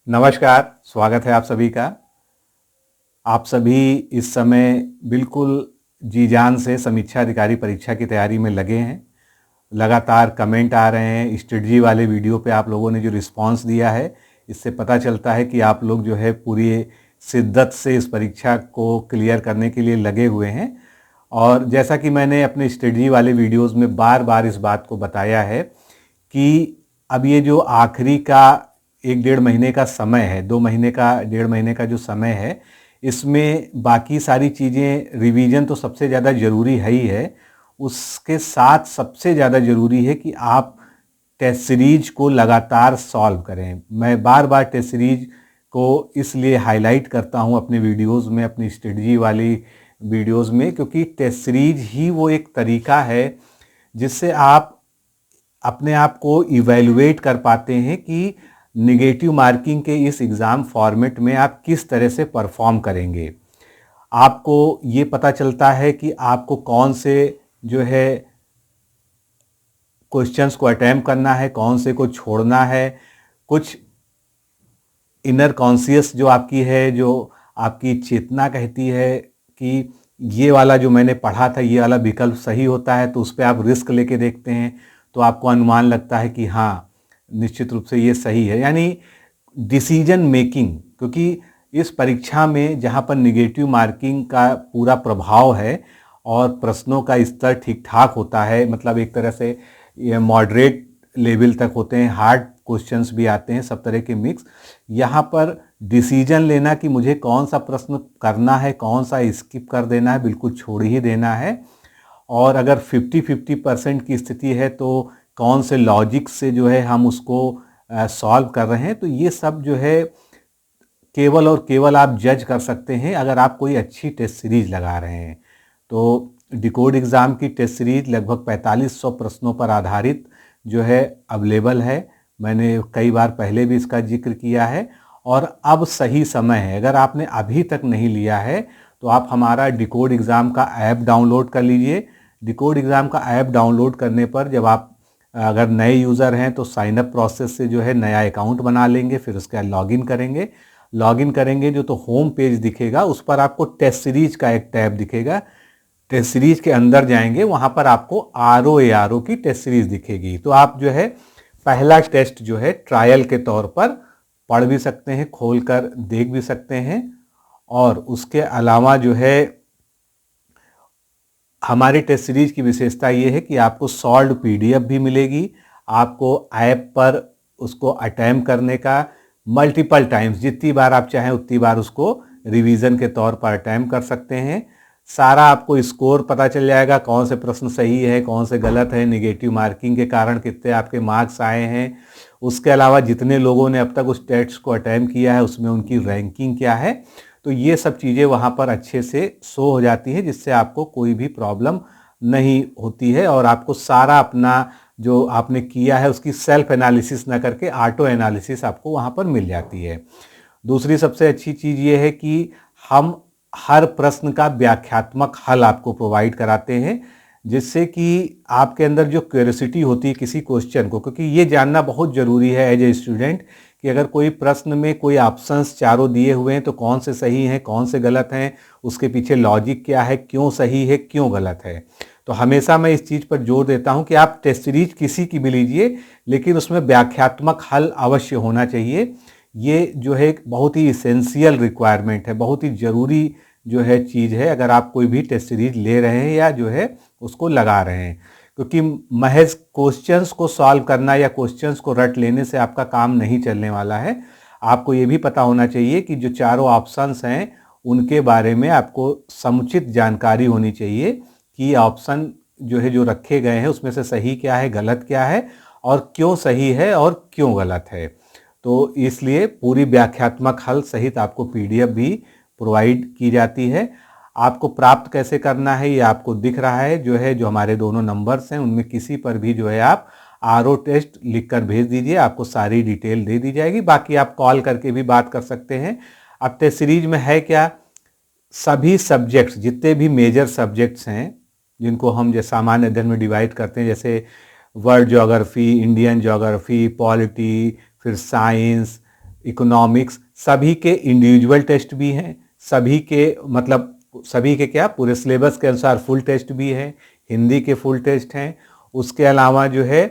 नमस्कार, स्वागत है आप सभी का। आप सभी इस समय बिल्कुल जी जान से समीक्षा अधिकारी परीक्षा की तैयारी में लगे हैं। लगातार कमेंट आ रहे हैं, स्ट्रेटजी वाले वीडियो पे आप लोगों ने जो रिस्पांस दिया है, इससे पता चलता है कि आप लोग जो है पूरी शिद्दत से इस परीक्षा को क्लियर करने के लिए लगे हुए हैं। और जैसा कि मैंने अपने स्ट्रेटजी वाले वीडियोज़ में बार बार इस बात को बताया है कि अब ये जो आखिरी का 1 डेढ़ महीने का समय है, 2 महीने का 1.5 महीने का जो समय है, इसमें बाकी सारी चीज़ें रिवीजन तो सबसे ज़्यादा ज़रूरी है ही है। उसके साथ सबसे ज़्यादा ज़रूरी है कि आप टेस्ट सीरीज को लगातार सॉल्व करें। मैं बार बार टेस्ट सीरीज को इसलिए हाईलाइट करता हूं अपने वीडियोज़ में, अपनी स्ट्रेटजी वाली वीडियोज़ में, क्योंकि टेस्ट सीरीज ही वो एक तरीका है जिससे आप अपने आप को इवैल्यूएट कर पाते हैं कि निगेटिव मार्किंग के इस एग्ज़ाम फॉर्मेट में आप किस तरह से परफॉर्म करेंगे। आपको ये पता चलता है कि आपको कौन से जो है क्वेश्चंस को अटेम्प्ट करना है, कौन से को छोड़ना है। कुछ इनर कॉन्शियस जो आपकी है, जो आपकी चेतना कहती है कि ये वाला जो मैंने पढ़ा था, ये वाला विकल्प सही होता है, तो उस पर आप रिस्क लेके देखते हैं, तो आपको अनुमान लगता है कि हाँ निश्चित रूप से ये सही है। यानी डिसीजन मेकिंग, क्योंकि इस परीक्षा में जहाँ पर निगेटिव मार्किंग का पूरा प्रभाव है और प्रश्नों का स्तर ठीक ठाक होता है, मतलब एक तरह से ये मॉडरेट लेवल तक होते हैं, हार्ड क्वेश्चंस भी आते हैं, सब तरह के मिक्स। यहाँ पर डिसीजन लेना कि मुझे कौन सा प्रश्न करना है, कौन सा स्किप कर देना है, बिल्कुल छोड़ ही देना है। और अगर 50-50% की स्थिति है तो कौन से लॉजिक से जो है हम उसको सॉल्व कर रहे हैं, तो ये सब जो है केवल और केवल आप जज कर सकते हैं अगर आप कोई अच्छी टेस्ट सीरीज लगा रहे हैं। तो डिकोड एग्ज़ाम की टेस्ट सीरीज लगभग 4500 प्रश्नों पर आधारित जो है अवेलेबल है। मैंने कई बार पहले भी इसका जिक्र किया है और अब सही समय है। अगर आपने अभी तक नहीं लिया है तो आप हमारा डिकोड एग्ज़ाम का ऐप डाउनलोड कर लीजिए। डिकोड एग्ज़ाम का ऐप डाउनलोड करने पर जब आप अगर नए यूज़र हैं तो साइन अप प्रोसेस से जो है नया अकाउंट बना लेंगे, फिर उसके बाद लॉगिन करेंगे जो तो होम पेज दिखेगा, उस पर आपको टेस्ट सीरीज का एक टैब दिखेगा। टेस्ट सीरीज के अंदर जाएंगे, वहाँ पर आपको RO की टेस्ट सीरीज दिखेगी। तो आप जो है पहला टेस्ट जो है ट्रायल के तौर पर पढ़ भी सकते हैं, खोल कर देख भी सकते हैं। और उसके अलावा जो है हमारी टेस्ट सीरीज की विशेषता ये है कि आपको सॉल्व्ड PDF भी मिलेगी। आपको ऐप पर उसको अटेम्प्ट करने का मल्टीपल टाइम्स, जितनी बार आप चाहें उतनी बार उसको रिवीजन के तौर पर अटेम्प्ट कर सकते हैं। सारा आपको स्कोर पता चल जाएगा, कौन से प्रश्न सही है, कौन से गलत है, निगेटिव मार्किंग के कारण कितने आपके मार्क्स आए हैं। उसके अलावा जितने लोगों ने अब तक उस टेस्ट को अटेम्प्ट किया है उसमें उनकी रैंकिंग क्या है, तो ये सब चीज़ें वहाँ पर अच्छे से शो हो जाती है, जिससे आपको कोई भी प्रॉब्लम नहीं होती है और आपको सारा अपना जो आपने किया है उसकी सेल्फ एनालिसिस ना करके ऑटो एनालिसिस आपको वहाँ पर मिल जाती है। दूसरी सबसे अच्छी चीज़ ये है कि हम हर प्रश्न का व्याख्यात्मक हल आपको प्रोवाइड कराते हैं, जिससे कि आपके अंदर जो क्यूरियोसिटी होती है किसी क्वेश्चन को, क्योंकि ये जानना बहुत ज़रूरी है एज ए स्टूडेंट कि अगर कोई प्रश्न में कोई ऑप्शंस चारों दिए हुए हैं तो कौन से सही हैं, कौन से गलत हैं, उसके पीछे लॉजिक क्या है, क्यों सही है, क्यों गलत है। तो हमेशा मैं इस चीज़ पर जोर देता हूं कि आप टेस्ट सीरीज किसी की भी लीजिए, लेकिन उसमें व्याख्यात्मक हल अवश्य होना चाहिए। ये जो है एक बहुत ही इसेंशियल रिक्वायरमेंट है, बहुत ही ज़रूरी जो है चीज़ है अगर आप कोई भी टेस्ट सीरीज ले रहे हैं या जो है उसको लगा रहे हैं। क्योंकि महज क्वेश्चंस को सॉल्व करना या क्वेश्चंस को रट लेने से आपका काम नहीं चलने वाला है। आपको ये भी पता होना चाहिए कि जो चारों ऑप्शंस हैं उनके बारे में आपको समुचित जानकारी होनी चाहिए कि ऑप्शन जो है जो रखे गए हैं उसमें से सही क्या है, गलत क्या है और क्यों सही है और क्यों गलत है। तो इसलिए पूरी व्याख्यात्मक हल सहित आपको PDF भी प्रोवाइड की जाती है। आपको प्राप्त कैसे करना है ये आपको दिख रहा है, जो हमारे दोनों नंबर्स हैं उनमें किसी पर भी जो है आप RO टेस्ट लिखकर भेज दीजिए, आपको सारी डिटेल दे दी जाएगी। बाकी आप कॉल करके भी बात कर सकते हैं। अब टेस्ट सीरीज में है क्या, सभी सब्जेक्ट्स जितने भी मेजर सब्जेक्ट्स हैं जिनको हम जैसे सामान्य अध्ययन में डिवाइड करते हैं, जैसे world geography, Indian geography, polity, फिर साइंस, इकोनॉमिक्स, सभी के इंडिविजुअल टेस्ट भी हैं, सभी के मतलब सभी के क्या पूरे सिलेबस के अनुसार फुल टेस्ट भी है, हिंदी के फुल टेस्ट हैं। उसके अलावा जो है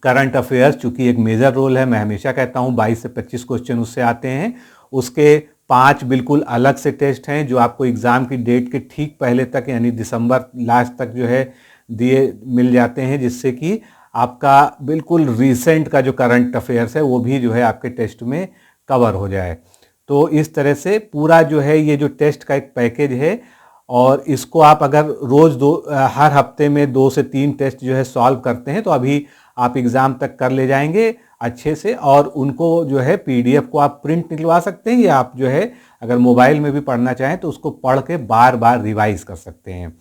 करंट अफेयर्स, चूंकि एक मेजर रोल है, मैं हमेशा कहता हूँ 22 से 25 क्वेश्चन उससे आते हैं। उसके 5 बिल्कुल अलग से टेस्ट हैं जो आपको एग्ज़ाम की डेट के ठीक पहले तक यानी दिसंबर लास्ट तक जो है दिए मिल जाते हैं, जिससे कि आपका बिल्कुल रिसेंट का जो करंट अफेयर्स है वो भी जो है आपके टेस्ट में कवर हो जाए। तो इस तरह से पूरा जो है ये जो टेस्ट का एक पैकेज है, और इसको आप अगर रोज़ हर हफ्ते में 2 से 3 टेस्ट जो है सॉल्व करते हैं तो अभी आप एग्ज़ाम तक कर ले जाएंगे अच्छे से। और उनको जो है पीडीएफ को आप प्रिंट निकलवा सकते हैं, या आप जो है अगर मोबाइल में भी पढ़ना चाहें तो उसको पढ़ के बार बार रिवाइज कर सकते हैं।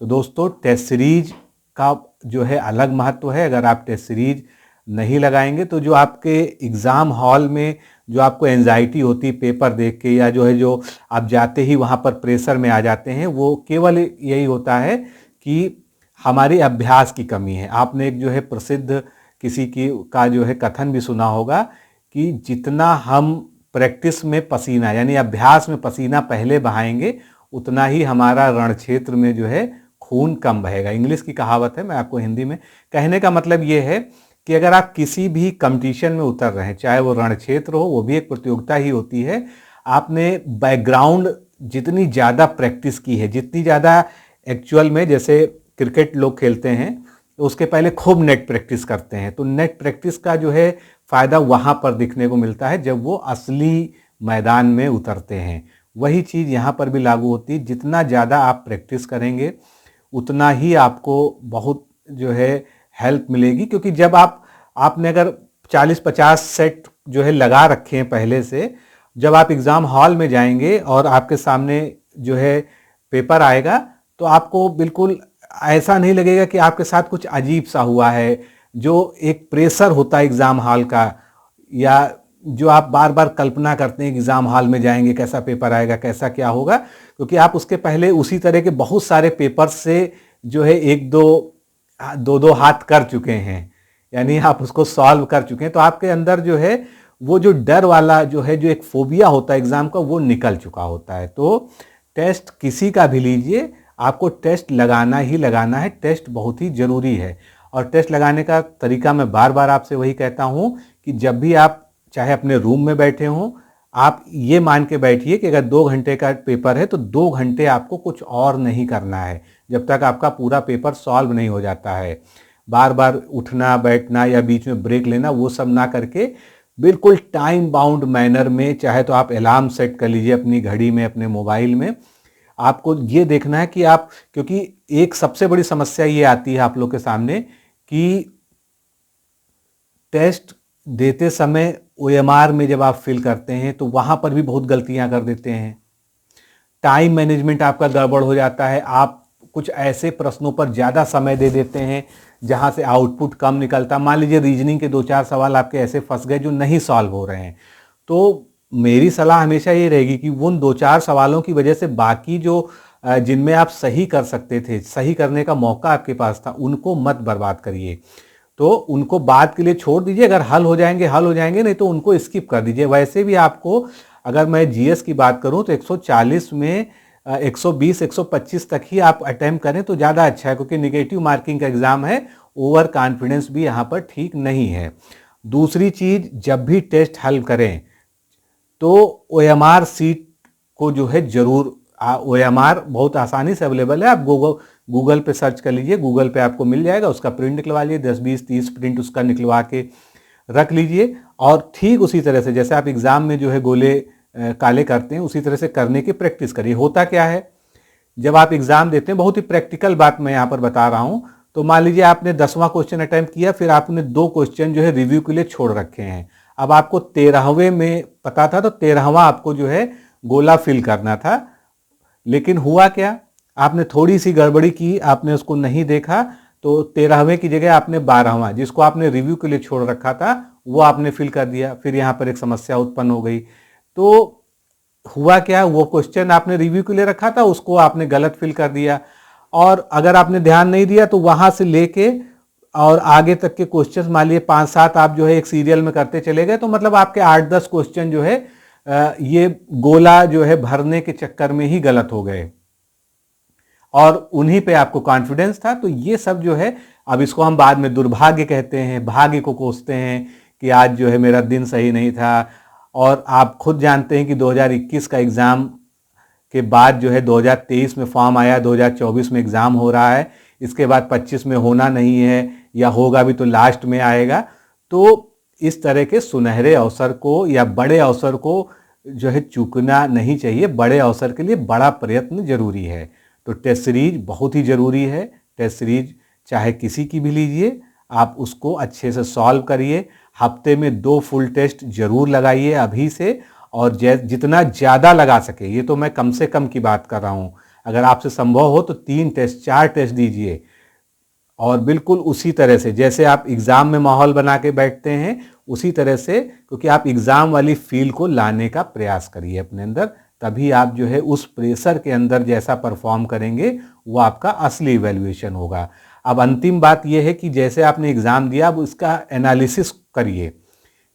तो दोस्तों टेस्ट सीरीज का जो है अलग महत्व है। अगर आप टेस्ट सीरीज नहीं लगाएंगे तो जो आपके एग्ज़ाम हॉल में जो आपको एंजाइटी होती है पेपर देख के, या जो आप जाते ही वहाँ पर प्रेशर में आ जाते हैं, वो केवल यही होता है कि हमारे अभ्यास की कमी है। आपने एक जो है प्रसिद्ध किसी की का जो है कथन भी सुना होगा कि जितना हम प्रैक्टिस में पसीना यानी अभ्यास में पसीना पहले बहाएंगे, उतना ही हमारा रण क्षेत्र में जो है खून कम बहेगा। इंग्लिश की कहावत है, मैं आपको हिंदी में कहने का मतलब ये है कि अगर आप किसी भी कंपटीशन में उतर रहे हैं, चाहे वो रण क्षेत्र हो, वो भी एक प्रतियोगिता ही होती है, आपने बैकग्राउंड जितनी ज़्यादा प्रैक्टिस की है, जितनी ज़्यादा एक्चुअल में, जैसे क्रिकेट लोग खेलते हैं तो उसके पहले खूब नेट प्रैक्टिस करते हैं, तो नेट प्रैक्टिस का जो है फ़ायदा वहाँ पर दिखने को मिलता है जब वो असली मैदान में उतरते हैं। वही चीज़ यहाँ पर भी लागू होती है। जितना ज़्यादा आप प्रैक्टिस करेंगे उतना ही आपको बहुत जो है हेल्प मिलेगी, क्योंकि जब आपने अगर 40-50 सेट जो है लगा रखे हैं पहले से, जब आप एग्ज़ाम हॉल में जाएंगे और आपके सामने जो है पेपर आएगा तो आपको बिल्कुल ऐसा नहीं लगेगा कि आपके साथ कुछ अजीब सा हुआ है। जो एक प्रेशर होता है एग्ज़ाम हॉल का, या जो आप बार बार कल्पना करते हैं एग्ज़ाम हॉल में जाएंगे कैसा पेपर आएगा, कैसा क्या होगा, क्योंकि आप उसके पहले उसी तरह के बहुत सारे पेपर से जो है 1-2 हाथ कर चुके हैं, यानी आप उसको सॉल्व कर चुके हैं। तो आपके अंदर जो है वो जो डर वाला जो है, जो एक फोबिया होता है एग्ज़ाम का, वो निकल चुका होता है। तो टेस्ट किसी का भी लीजिए, आपको टेस्ट लगाना ही लगाना है। टेस्ट बहुत ही ज़रूरी है। और टेस्ट लगाने का तरीका मैं बार बार आपसे वही कहता हूँ कि जब भी आप चाहे अपने रूम में बैठे हों, आप ये मान के बैठिए कि अगर 2 घंटे का पेपर है तो 2 घंटे आपको कुछ और नहीं करना है जब तक आपका पूरा पेपर सॉल्व नहीं हो जाता है। बार बार उठना बैठना या बीच में ब्रेक लेना वो सब ना करके बिल्कुल टाइम बाउंड मैनर में, चाहे तो आप अलार्म सेट कर लीजिए अपनी घड़ी में, अपने मोबाइल में। आपको ये देखना है कि आप, क्योंकि एक सबसे बड़ी समस्या ये आती है आप लोग के सामने कि टेस्ट देते समय ओएमआर में जब आप फिल करते हैं तो वहाँ पर भी बहुत गलतियाँ कर देते हैं। टाइम मैनेजमेंट आपका गड़बड़ हो जाता है। आप कुछ ऐसे प्रश्नों पर ज़्यादा समय दे देते हैं जहाँ से आउटपुट कम निकलता। मान लीजिए रीजनिंग के 2-4 सवाल आपके ऐसे फंस गए जो नहीं सॉल्व हो रहे हैं, तो मेरी सलाह हमेशा ये रहेगी कि उन 2-4 सवालों की वजह से बाकी जो जिनमें आप सही कर सकते थे, सही करने का मौका आपके पास था, उनको मत बर्बाद करिए। तो उनको बाद के लिए छोड़ दीजिए। अगर हल हो जाएंगे, नहीं तो उनको स्किप कर दीजिए। वैसे भी आपको, अगर मैं जीएस की बात करूं तो 140 में 120-125 तक ही आप अटेम्प्ट करें तो ज़्यादा अच्छा है, क्योंकि निगेटिव मार्किंग का एग्ज़ाम है। ओवर कॉन्फिडेंस भी यहाँ पर ठीक नहीं है। दूसरी चीज़, जब भी टेस्ट हल करें तो ओएमआर सीट को जो है ज़रूर, ओएमआर बहुत आसानी से अवेलेबल है। आप गूगल पे सर्च कर लीजिए, गूगल पे आपको मिल जाएगा। उसका प्रिंट निकलवा लीजिए, 10-20-30 प्रिंट उसका निकलवा के रख लीजिए। और ठीक उसी तरह से जैसे आप एग्ज़ाम में जो है गोले काले करते हैं, उसी तरह से करने की प्रैक्टिस करिए। होता क्या है, जब आप एग्ज़ाम देते हैं, बहुत ही प्रैक्टिकल बात मैं यहाँ पर बता रहा हूँ, तो मान लीजिए आपने 10वां क्वेश्चन अटैम्प्ट किया, फिर आपने 2 क्वेश्चन जो है रिव्यू के लिए छोड़ रखे हैं। अब आपको 13वें में पता था तो 13वां आपको जो है गोला फिल करना था, लेकिन हुआ क्या, आपने थोड़ी सी गड़बड़ी की, आपने उसको नहीं देखा, तो 13वें की जगह आपने 12वां, जिसको आपने रिव्यू के लिए छोड़ रखा था, वो आपने फिल कर दिया। फिर यहाँ पर एक समस्या उत्पन्न हो गई। तो हुआ क्या, वो क्वेश्चन आपने रिव्यू के लिए रखा था, उसको आपने गलत फिल कर दिया। और अगर आपने ध्यान नहीं दिया तो वहाँ से लेके और आगे तक के क्वेश्चंस मान लीजिए 5-7 आप जो है एक सीरियल में करते चले गए तो मतलब आपके 8-10 क्वेश्चन जो है ये गोला जो है भरने के चक्कर में ही गलत हो गए और उन्हीं पे आपको कॉन्फिडेंस था। तो ये सब जो है, अब इसको हम बाद में दुर्भाग्य कहते हैं, भाग्य को कोसते हैं कि आज जो है मेरा दिन सही नहीं था। और आप खुद जानते हैं कि 2021 का एग्ज़ाम के बाद जो है 2023 में फॉर्म आया, 2024 में एग्ज़ाम हो रहा है, इसके बाद 25 में होना नहीं है या होगा भी तो लास्ट में आएगा। तो इस तरह के सुनहरे अवसर को या बड़े अवसर को जो है चूकना नहीं चाहिए। बड़े अवसर के लिए बड़ा प्रयत्न जरूरी है। तो टेस्ट सीरीज बहुत ही ज़रूरी है। टेस्ट सीरीज चाहे किसी की भी लीजिए, आप उसको अच्छे से सॉल्व करिए। हफ्ते में 2 फुल टेस्ट जरूर लगाइए अभी से, और जितना ज़्यादा लगा सके, ये तो मैं कम से कम की बात कर रहा हूँ, अगर आपसे संभव हो तो 3 टेस्ट 4 टेस्ट दीजिए। और बिल्कुल उसी तरह से जैसे आप एग्ज़ाम में माहौल बना के बैठते हैं, उसी तरह से, क्योंकि आप एग्ज़ाम वाली फील को लाने का प्रयास करिए अपने अंदर, तभी आप जो है उस प्रेशर के अंदर जैसा परफॉर्म करेंगे वो आपका असली इवैल्यूएशन होगा। अब अंतिम बात यह है कि जैसे आपने एग्ज़ाम दिया, अब उसका एनालिसिस करिए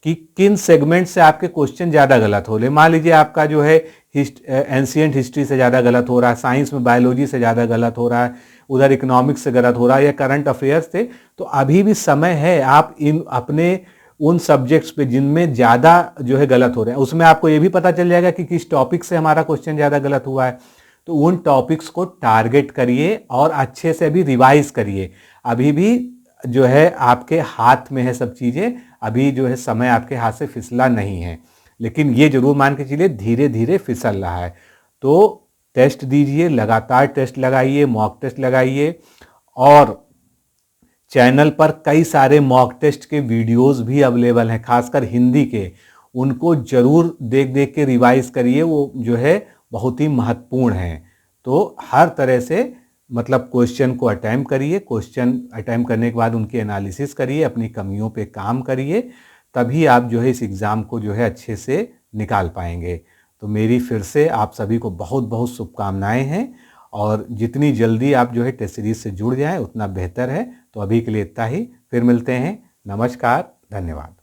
कि किन सेगमेंट से आपके क्वेश्चन ज़्यादा गलत हो रहे। मान लीजिए आपका जो है एंशिएंट हिस्ट्री से ज़्यादा गलत हो रहा है, साइंस में बायोलॉजी से ज़्यादा गलत हो रहा है, उधर इकोनॉमिक्स से गलत हो रहा है, या करंट अफेयर्स थे, तो अभी भी समय है। आप इन अपने उन सब्जेक्ट्स पे जिनमें ज़्यादा जो है गलत हो रहे हैं, उसमें आपको ये भी पता चल जाएगा कि किस टॉपिक से हमारा क्वेश्चन ज़्यादा गलत हुआ है। तो उन टॉपिक्स को टारगेट करिए और अच्छे से भी रिवाइज करिए। अभी भी जो है आपके हाथ में है सब चीज़ें, अभी जो है समय आपके हाथ से फिसला नहीं है, लेकिन ये जरूर मान के चलिए धीरे धीरे फिसल रहा है। तो टेस्ट दीजिए, लगातार टेस्ट लगाइए, मॉक टेस्ट लगाइए, और चैनल पर कई सारे मॉक टेस्ट के वीडियोस भी अवेलेबल हैं, खासकर हिंदी के, उनको जरूर देख देख के रिवाइज करिए, वो जो है बहुत ही महत्वपूर्ण हैं। तो हर तरह से मतलब क्वेश्चन को अटेम्प्ट करिए, क्वेश्चन अटेम्प्ट करने के बाद उनकी एनालिसिस करिए, अपनी कमियों पे काम करिए, तभी आप जो है इस एग्ज़ाम को जो है अच्छे से निकाल पाएंगे। तो मेरी फिर से आप सभी को बहुत बहुत शुभकामनाएं हैं, और जितनी जल्दी आप जो है टेस्ट सीरीज से जुड़ जाएं उतना बेहतर है। तो अभी के लिए इतना ही, फिर मिलते हैं। नमस्कार, धन्यवाद।